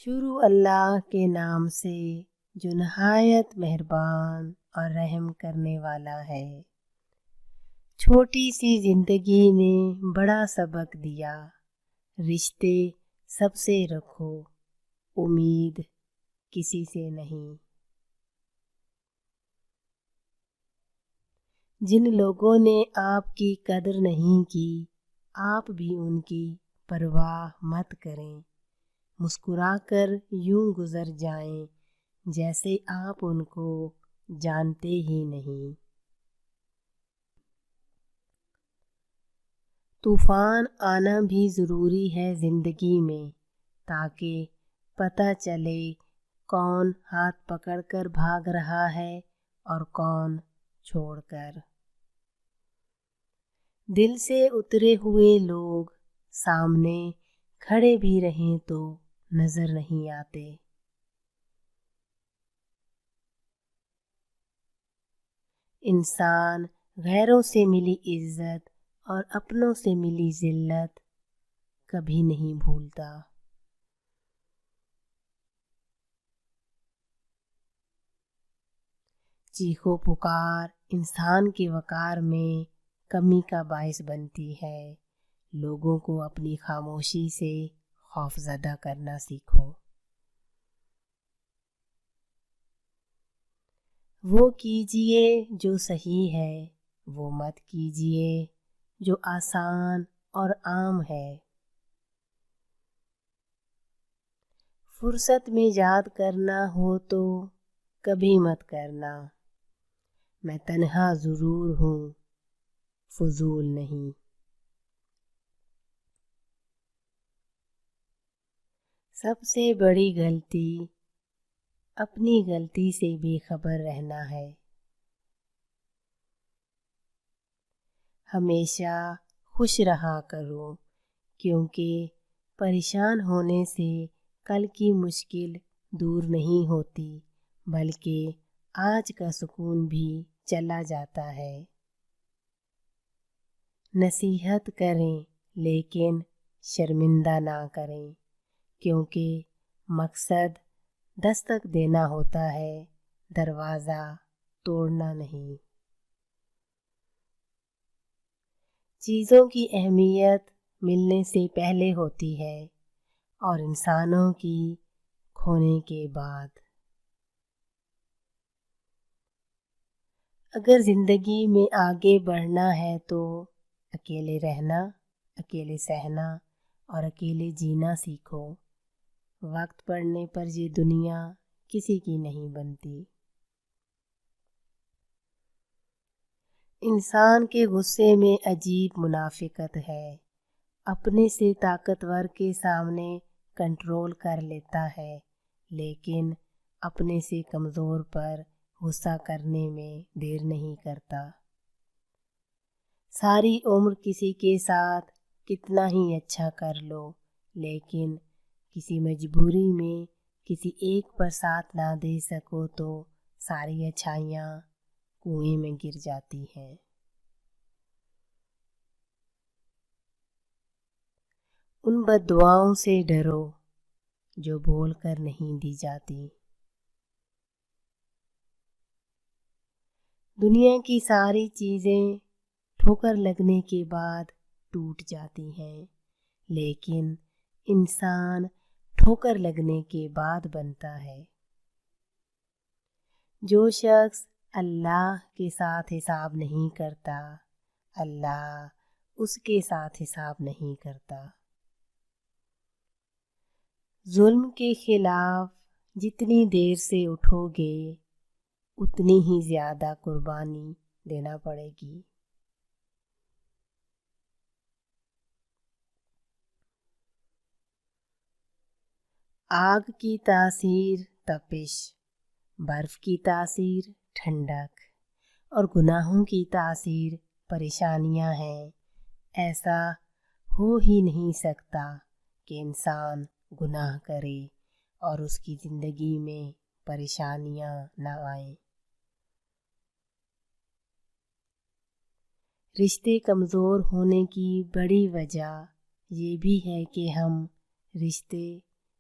شروع اللہ کے نام سے جو نہایت مہربان اور رحم کرنے والا ہے۔ چھوٹی سی زندگی نے بڑا سبق دیا، رشتے سب سے رکھو، امید کسی سے نہیں۔ جن لوگوں نے آپ کی قدر نہیں کی، آپ بھی ان کی پرواہ مت کریں، مسکرا کر یوں گزر جائیں جیسے آپ ان کو جانتے ہی نہیں۔ طوفان آنا بھی ضروری ہے زندگی میں، تاکہ پتہ چلے کون ہاتھ پکڑ کر بھاگ رہا ہے اور کون چھوڑ کر۔ دل سے اترے ہوئے لوگ سامنے کھڑے بھی رہیں تو نظر نہیں آتے۔ انسان غیروں سے ملی عزت اور اپنوں سے ملی ذلت کبھی نہیں بھولتا۔ چیخو پکار انسان کے وقار میں کمی کا باعث بنتی ہے۔ لوگوں کو اپنی خاموشی سے خوف زدہ کرنا سیکھو۔ وہ کیجئے جو صحیح ہے، وہ مت کیجئے جو آسان اور عام ہے۔ فرصت میں یاد کرنا ہو تو کبھی مت کرنا، میں تنہا ضرور ہوں فضول نہیں۔ سب سے بڑی غلطی اپنی غلطی سے بے خبر رہنا ہے۔ ہمیشہ خوش رہا کرو، کیونکہ پریشان ہونے سے کل کی مشکل دور نہیں ہوتی، بلکہ آج کا سکون بھی چلا جاتا ہے۔ نصیحت کریں لیکن شرمندہ نہ کریں، کیونکہ مقصد دستک دینا ہوتا ہے، دروازہ توڑنا نہیں۔ چیزوں کی اہمیت ملنے سے پہلے ہوتی ہے اور انسانوں کی کھونے کے بعد۔ اگر زندگی میں آگے بڑھنا ہے تو اکیلے رہنا، اکیلے سہنا اور اکیلے جینا سیکھو۔ وقت پڑنے پر یہ دنیا کسی کی نہیں بنتی۔ انسان کے غصے میں عجیب منافقت ہے، اپنے سے طاقتور کے سامنے کنٹرول کر لیتا ہے، لیکن اپنے سے کمزور پر غصہ کرنے میں دیر نہیں کرتا۔ ساری عمر کسی کے ساتھ کتنا ہی اچھا کر لو، لیکن کسی مجبوری میں کسی ایک پر ساتھ نہ دے سکو تو ساری اچھائیاں کنویں میں گر جاتی ہیں۔ ان بد دعاؤں سے ڈرو جو بول کر نہیں دی جاتی۔ دنیا کی ساری چیزیں ٹھوکر لگنے کے بعد ٹوٹ جاتی ہیں، لیکن انسان ٹھوکر لگنے کے بعد بنتا ہے۔ جو شخص اللہ کے ساتھ حساب نہیں کرتا، اللہ اس کے ساتھ حساب نہیں کرتا۔ ظلم کے خلاف جتنی دیر سے اٹھو گے، اتنی ہی زیادہ قربانی دینا پڑے گی۔ آگ کی تاثیر تپش، برف کی تاثیر ٹھنڈک اور گناہوں کی تاثیر پریشانیاں ہیں۔ ایسا ہو ہی نہیں سکتا کہ انسان گناہ کرے اور اس کی زندگی میں پریشانیاں نہ آئیں۔ رشتے کمزور ہونے کی بڑی وجہ یہ بھی ہے کہ ہم رشتے